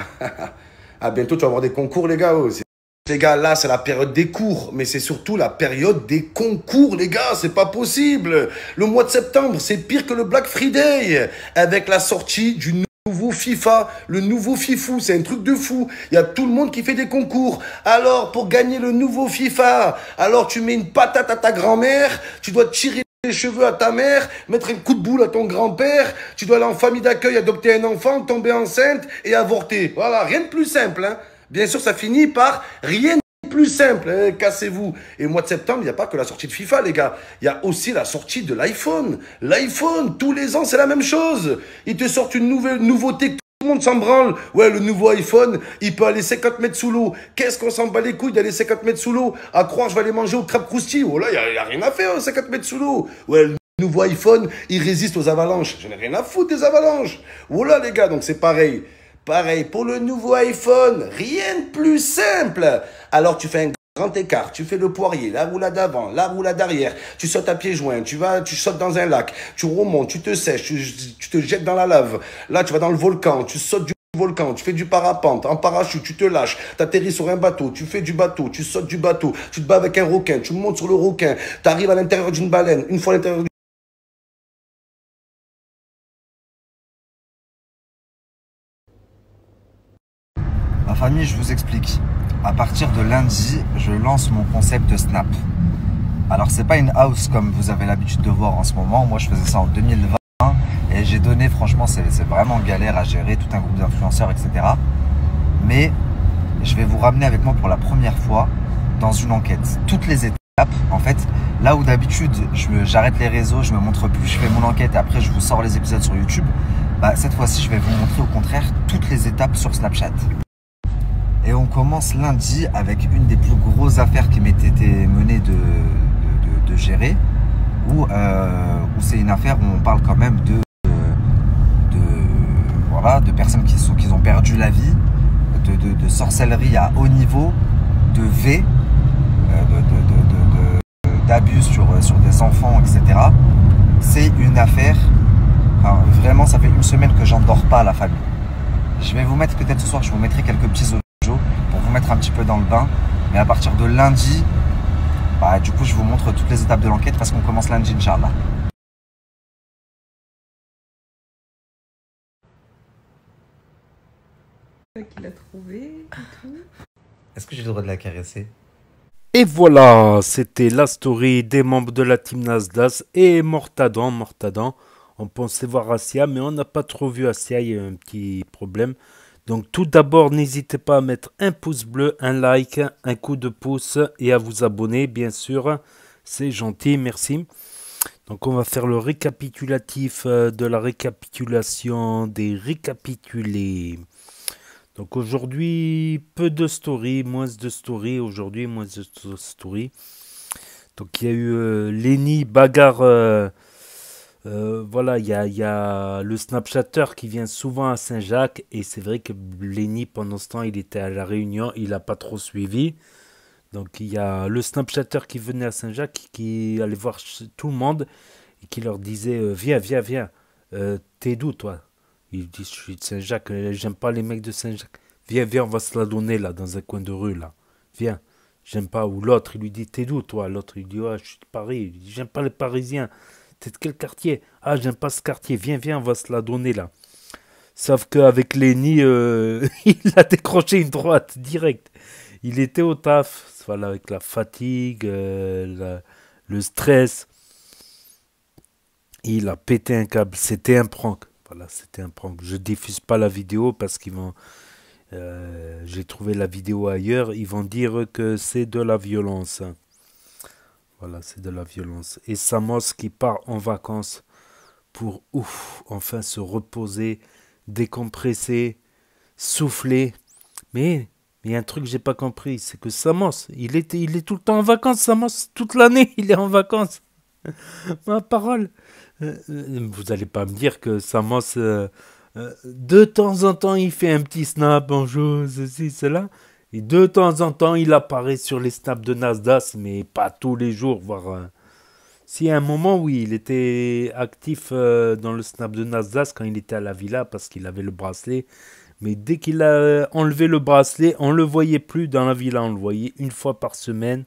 À bientôt, tu vas avoir des concours, les gars. Aussi. Les gars, là, c'est la période des cours. Mais c'est surtout la période des concours, les gars. C'est pas possible. Le mois de septembre, c'est pire que le Black Friday. Avec la sortie du nouveau FIFA, le nouveau Fifou, c'est un truc de fou. Il y a tout le monde qui fait des concours. Alors, pour gagner le nouveau FIFA, alors tu mets une patate à ta grand-mère, tu dois tirer les cheveux à ta mère, mettre un coup de boule à ton grand-père, tu dois aller en famille d'accueil, adopter un enfant, tomber enceinte et avorter. Voilà, rien de plus simple. Hein. Bien sûr, ça finit par rien de plus simple. Hein. Cassez-vous. Et au mois de septembre, il n'y a pas que la sortie de FIFA, les gars. Il y a aussi la sortie de l'iPhone. L'iPhone, tous les ans, c'est la même chose. Ils te sortent une nouvelle nouveauté. Tout le monde s'en branle. Ouais, le nouveau iPhone, il peut aller 50 mètres sous l'eau. Qu'est-ce qu'on s'en bat les couilles d'aller 50 mètres sous l'eau? À croire, je vais aller manger au crabe croustille. Oh là, il n'y a rien à faire, 50 mètres sous l'eau. Ouais, le nouveau iPhone, il résiste aux avalanches. Je n'ai rien à foutre des avalanches. Oh là, les gars, donc c'est pareil. Pareil, pour le nouveau iPhone, rien de plus simple. Alors, tu fais un Grand écart, tu fais le poirier, la roulade avant, la roulade arrière, tu sautes à pieds joints, tu sautes dans un lac, tu remontes, tu te sèches, tu te jettes dans la lave. Là, tu vas dans le volcan, tu sautes du volcan, tu fais du parapente, en parachute, tu te lâches, tu atterris sur un bateau, tu fais du bateau, tu sautes du bateau, tu te bats avec un requin, tu montes sur le requin, tu arrives à l'intérieur d'une baleine, une fois à l'intérieur Ma famille, je vous explique. À partir de lundi, je lance mon concept de Snap. Alors, c'est pas une house comme vous avez l'habitude de voir en ce moment. Moi, je faisais ça en 2020 et j'ai donné, franchement, c'est vraiment galère à gérer tout un groupe d'influenceurs, etc. Mais je vais vous ramener avec moi pour la première fois dans une enquête. Toutes les étapes, en fait, là où d'habitude, j'arrête les réseaux, je me montre plus, je fais mon enquête et après, je vous sors les épisodes sur YouTube. Bah, cette fois-ci, je vais vous montrer au contraire toutes les étapes sur Snapchat. Et on commence lundi avec une des plus grosses affaires qui m'était été menée de gérer, où c'est une affaire où on parle quand même de personnes qui ont perdu la vie, de sorcellerie à haut niveau, de V, d'abus sur des enfants, etc. C'est une affaire, enfin, vraiment ça fait une semaine que j'en dors pas à la famille. Je vais vous mettre peut-être ce soir, je vous mettrai quelques petits audios pour vous mettre un petit peu dans le bain. Mais à partir de lundi, bah, du coup, je vous montre toutes les étapes de l'enquête parce qu'on commence lundi, Inch'Allah. Qu'il a trouvé et tout. Est-ce que j'ai le droit de la caresser? Et voilà, c'était la story des membres de la team Nasdaq et Mortadan. On pensait voir Assia, mais on n'a pas trop vu Assia, il y a un petit problème. Donc tout d'abord, n'hésitez pas à mettre un pouce bleu, un like, un coup de pouce et à vous abonner, bien sûr. C'est gentil, merci. Donc on va faire le récapitulatif de la récapitulation des récapitulés. Donc aujourd'hui, peu de story, moins de story. Aujourd'hui, moins de story. Donc il y a eu Lenny, bagarre. Voilà, il y a le Snapchatter qui vient souvent à Saint-Jacques. Et c'est vrai que Lenny, pendant ce temps, il était à la Réunion. Il n'a pas trop suivi. Donc il y a le Snapchatter qui venait à Saint-Jacques, qui allait voir tout le monde. Et qui leur disait, viens. T'es d'où toi? Il dit, je suis de Saint-Jacques, j'aime pas les mecs de Saint-Jacques. Viens, on va se la donner là, dans un coin de rue là. Viens, j'aime pas. Ou l'autre, il lui dit, t'es d'où toi? L'autre, il dit, ouais, je suis de Paris. Il dit, j'aime pas les Parisiens. T'es de quel quartier? Ah, j'aime pas ce quartier. Viens, on va se la donner là. Sauf qu'avec Lenny, il a décroché une droite, direct. Il était au taf, voilà, avec la fatigue, le stress. Il a pété un câble. C'était un prank. Voilà, c'était un prank. Je diffuse pas la vidéo parce qu'ils vont... j'ai trouvé la vidéo ailleurs. Ils vont dire que c'est de la violence. Voilà, c'est de la violence. Et Samos qui part en vacances pour, enfin se reposer, décompresser, souffler. Mais il y a un truc que j'ai pas compris, c'est que Samos, il est tout le temps en vacances, Samos. Toute l'année, il est en vacances. Ma parole. Vous n'allez pas me dire que Samos, de temps en temps, il fait un petit snap, bonjour, ceci, cela. Et de temps en temps, il apparaît sur les snaps de Nasdaq, mais pas tous les jours, voire... Si à un moment, oui, il était actif dans le snap de Nasdaq quand il était à la villa parce qu'il avait le bracelet. Mais dès qu'il a enlevé le bracelet, on ne le voyait plus dans la villa. On le voyait une fois par semaine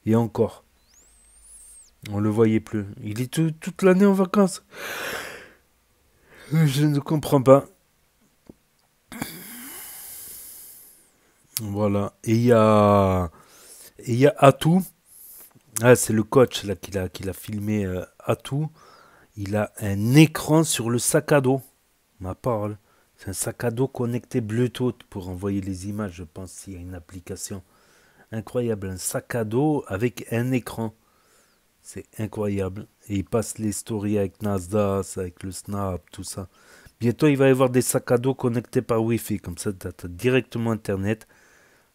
et encore. On le voyait plus. Il est toute l'année en vacances. Je ne comprends pas. Voilà. Et il y a Atou. Ah, c'est le coach là qui l'a filmé Atou. Il a un écran sur le sac à dos. Ma parole. C'est un sac à dos connecté Bluetooth pour envoyer les images. Je pense qu'il y a une application. Incroyable. Un sac à dos avec un écran. C'est incroyable. Et il passe les stories avec Nasdaq, avec le Snap, tout ça. Bientôt, il va y avoir des sacs à dos connectés par Wi-Fi. Comme ça, tu as directement Internet.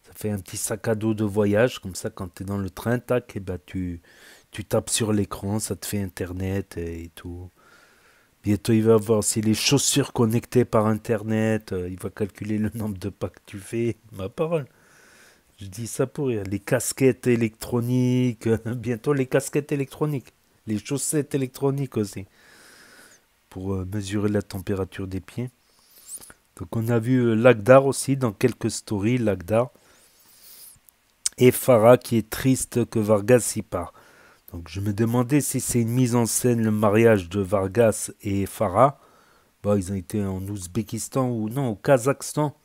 Ça fait un petit sac à dos de voyage. Comme ça, quand tu es dans le train, tac, et ben, tu tapes sur l'écran. Ça te fait Internet et tout. Bientôt, il va y avoir aussi les chaussures connectées par Internet. Il va calculer le nombre de pas que tu fais. Ma parole. Je dis ça pour rire. Les casquettes électroniques, bientôt les casquettes électroniques. Les chaussettes électroniques aussi. Pour mesurer la température des pieds. Donc on a vu Lagdar aussi dans quelques stories, Lagdar. Et Farah qui est triste que Vargas y part. Donc je me demandais si c'est une mise en scène le mariage de Vargas et Farah. Bon, ils ont été en Ouzbékistan ou non, au Kazakhstan.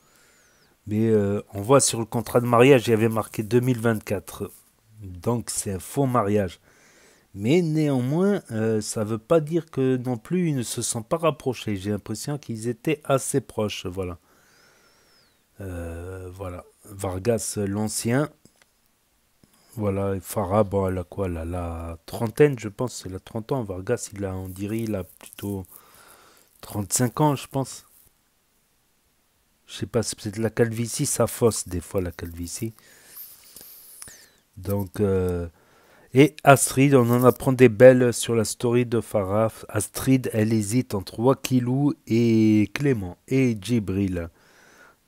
Mais on voit sur le contrat de mariage, il y avait marqué 2024. Donc c'est un faux mariage. Mais néanmoins, ça ne veut pas dire que non plus ils ne se sont pas rapprochés. J'ai l'impression qu'ils étaient assez proches. Voilà. Voilà. Vargas, l'ancien. Voilà. Et Farah, bon, elle a quoi? Elle a la trentaine, je pense. C'est la 30 ans. Vargas, on dirait, il a plutôt 35 ans, je pense. Je sais pas, c'est peut-être la calvitie, ça fausse des fois la calvitie. Donc, et Astrid, on en apprend des belles sur la story de Farah. Astrid, elle hésite entre Wakilou et Clément et Djibril.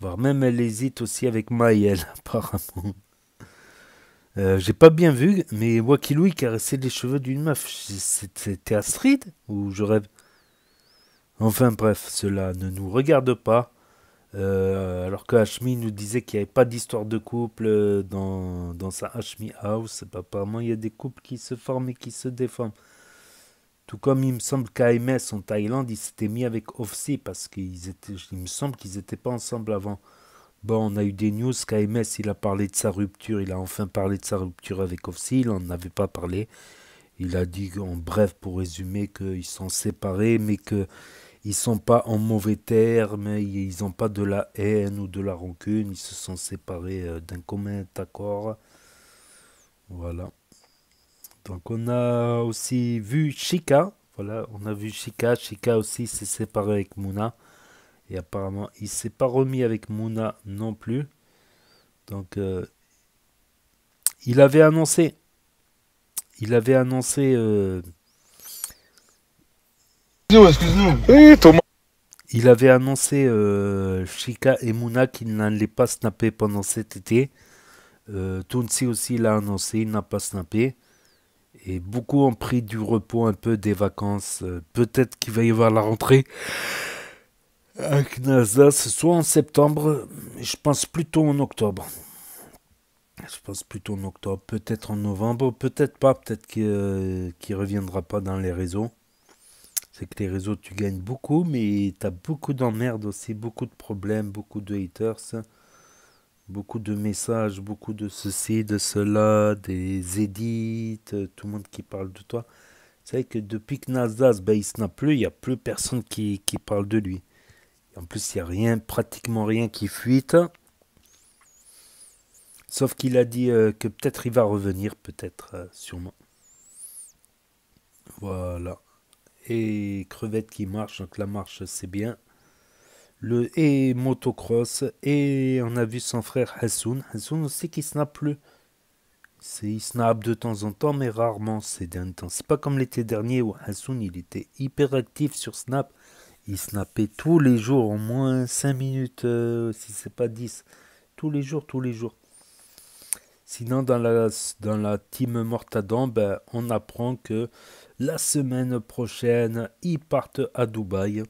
Voire même elle hésite aussi avec Maël, apparemment. J'ai pas bien vu, mais Wakilou, il caressait les cheveux d'une meuf. C'était Astrid ou je rêve? Enfin bref, cela ne nous regarde pas. Alors que Hashmi nous disait qu'il n'y avait pas d'histoire de couple dans sa Hashmi House. Apparemment, il y a des couples qui se forment et qui se déforment. Tout comme il me semble qu'AMS en Thaïlande, il s'était mis avec Ofsi parce il me semble qu'ils n'étaient pas ensemble avant. Bon, on a eu des news qu'AMS, il a parlé de sa rupture. Il a enfin parlé de sa rupture avec Ofsi. Il n'en avait pas parlé. Il a dit, en bref, pour résumer, qu'ils sont séparés, mais que ils sont pas en mauvais termes, ils n'ont pas de la haine ou de la rancune, ils se sont séparés d'un commun accord. Voilà. Donc on a aussi vu Chika, voilà, on a vu Chika. Chika aussi s'est séparé avec Mouna. Et apparemment, il s'est pas remis avec Mouna non plus. Donc il avait annoncé. Excuse-nous. Oui, Thomas. Il avait annoncé Chika et Mouna qu'il n'allait pas snapper pendant cet été. Tounsi aussi l'a annoncé, il n'a pas snappé. Et beaucoup ont pris du repos un peu des vacances. Peut-être qu'il va y avoir la rentrée avec Nasdaq, soit en septembre, je pense plutôt en octobre. Peut-être en novembre, peut-être pas, peut-être qu'il reviendra pas dans les réseaux. C'est que les réseaux, tu gagnes beaucoup, mais tu as beaucoup d'emmerdes aussi, beaucoup de problèmes, beaucoup de haters, beaucoup de messages, beaucoup de ceci, de cela, des edits, tout le monde qui parle de toi. C'est vrai que depuis que Nasdaq, il ne snap plus, il n'y a plus personne qui parle de lui. Et en plus, il n'y a pratiquement rien qui fuite. Sauf qu'il a dit que peut-être il va revenir, peut-être, sûrement. Voilà. Et crevette qui marche, donc la marche c'est bien. Et motocross, et on a vu son frère Hassoun. Hassoun aussi qui snap plus. Il snap de temps en temps, mais rarement ces derniers temps. C'est pas comme l'été dernier où Hassoun il était hyper actif sur Snap. Il snappait tous les jours, au moins 5 minutes, si c'est pas 10. Tous les jours. Sinon, dans la team Mortadan, on apprend que la semaine prochaine, ils partent à Dubaï.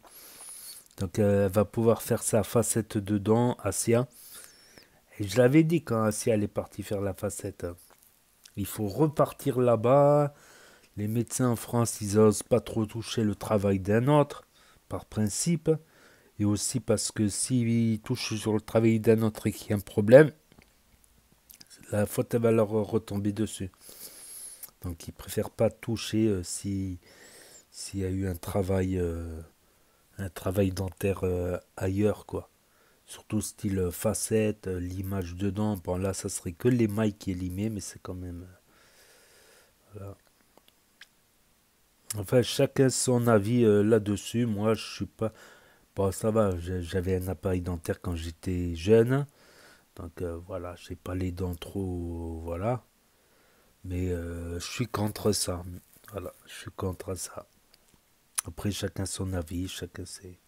Donc, elle va pouvoir faire sa facette dedans, Asia. Et je l'avais dit quand Asia elle est partie faire la facette. Il faut repartir là-bas. Les médecins en France, ils n'osent pas trop toucher le travail d'un autre, par principe. Et aussi parce que s'ils touchent sur le travail d'un autre et qu'il y a un problème, la faute elle va leur retomber dessus. Donc ils préfèrent pas toucher s'il y a eu un travail dentaire ailleurs, quoi. Surtout style facette, l'image dedans. Bon là ça serait que l'émail qui est limé, mais c'est quand même voilà. Enfin chacun son avis là-dessus. Moi je suis pas... Bon ça va, j'avais un appareil dentaire quand j'étais jeune. Donc voilà, j'ai pas les dents trop, voilà. Mais je suis contre ça. Voilà, je suis contre ça. Après, chacun son avis, chacun ses...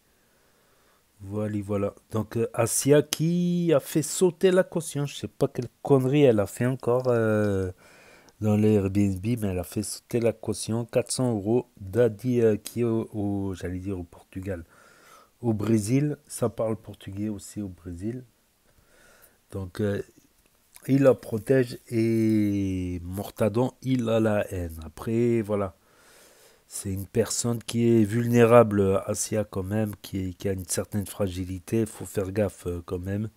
Voilà. Donc, Asia qui a fait sauter la caution. Je sais pas quelle connerie elle a fait encore dans les Airbnb, mais elle a fait sauter la caution. 400 euros. Daddy qui est j'allais dire au Portugal. Au Brésil, ça parle portugais aussi au Brésil. Donc, il la protège et Mortadon, il a la haine. Après, voilà. C'est une personne qui est vulnérable, Asia quand même, qui a une certaine fragilité. Il faut faire gaffe quand même.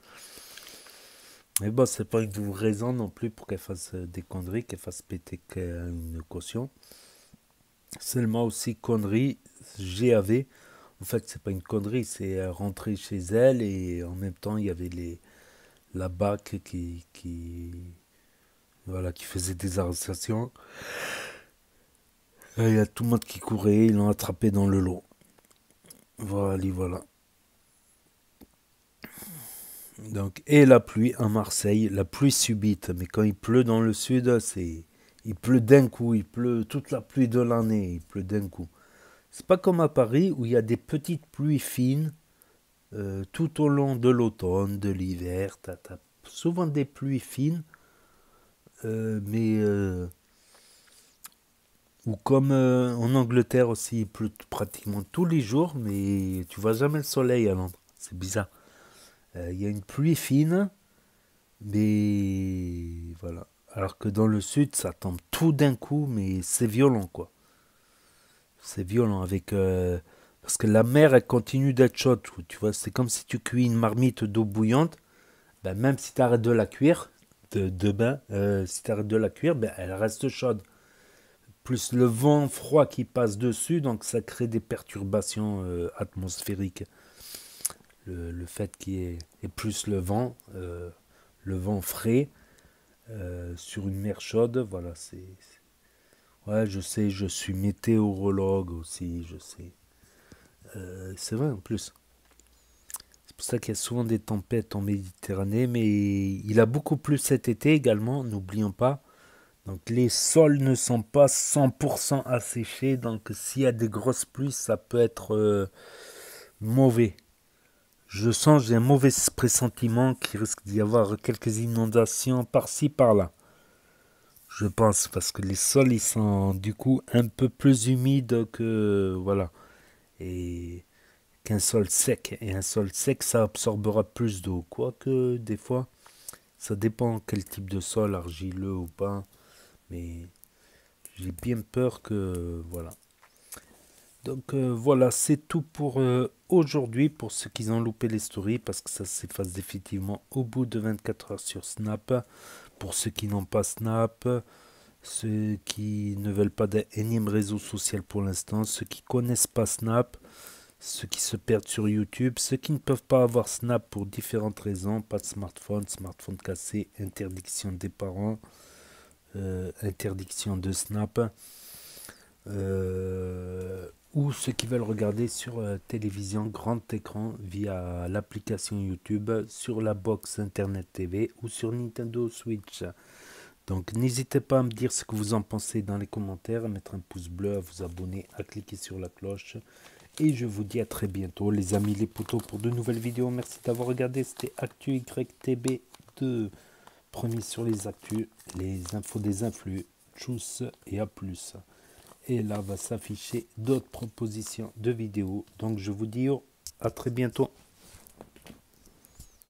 Mais bon, c'est pas une raison non plus pour qu'elle fasse des conneries, qu'elle fasse péter une caution. Seulement aussi connerie, GAV. En fait, c'est pas une connerie, c'est rentrer chez elle et en même temps, il y avait la BAC qui faisait des arrestations. Il y a tout le monde qui courait, ils l'ont attrapé dans le lot. Voilà. Donc, et la pluie à Marseille, la pluie subite. Mais quand il pleut dans le sud, il pleut d'un coup, il pleut toute la pluie de l'année, il pleut d'un coup. C'est pas comme à Paris où il y a des petites pluies fines tout au long de l'automne, de l'hiver. T'as souvent des pluies fines, mais ou comme en Angleterre aussi, il pleut pratiquement tous les jours, mais tu vois jamais le soleil à Londres. C'est bizarre. Il y a une pluie fine, mais voilà. Alors que dans le sud, ça tombe tout d'un coup, mais c'est violent, quoi. C'est violent avec parce que la mer, elle continue d'être chaude. Tu vois, c'est comme si tu cuis une marmite d'eau bouillante. Ben, même si tu arrêtes de la cuire, de bain, si tu arrêtes de la cuire, ben, elle reste chaude. Plus le vent froid qui passe dessus, donc ça crée des perturbations atmosphériques. Le fait qu'il y ait plus le vent frais sur une mer chaude, voilà, ouais, je sais, je suis météorologue aussi, je sais. C'est vrai en plus. C'est pour ça qu'il y a souvent des tempêtes en Méditerranée, mais il a beaucoup plu cet été également, n'oublions pas. Donc les sols ne sont pas 100% asséchés, donc s'il y a des grosses pluies, ça peut être mauvais. J'ai un mauvais pressentiment qu'il risque d'y avoir quelques inondations par-ci, par-là. Je pense, parce que les sols, ils sont du coup un peu plus humides que... Voilà. Et qu'un sol sec. Et un sol sec, ça absorbera plus d'eau. Quoique, des fois, ça dépend quel type de sol, argileux ou pas. Mais j'ai bien peur que... Voilà. Donc voilà, c'est tout pour aujourd'hui, pour ceux qui ont loupé les stories, parce que ça s'efface définitivement au bout de 24 heures sur Snap. Pour ceux qui n'ont pas Snap, ceux qui ne veulent pas d'énième réseau social pour l'instant, ceux qui connaissent pas Snap, ceux qui se perdent sur YouTube, ceux qui ne peuvent pas avoir Snap pour différentes raisons, pas de smartphone cassé, interdiction des parents, interdiction de Snap, ou ceux qui veulent regarder sur télévision grand écran via l'application YouTube, sur la box Internet TV ou sur Nintendo Switch. Donc n'hésitez pas à me dire ce que vous en pensez dans les commentaires, à mettre un pouce bleu, à vous abonner, à cliquer sur la cloche. Et je vous dis à très bientôt les amis, les potos, pour de nouvelles vidéos. Merci d'avoir regardé, c'était Actu YTB2. Premier sur les actus, les infos des influx. Tchuss et à plus. Et là va s'afficher d'autres propositions de vidéos. Donc je vous dis à très bientôt.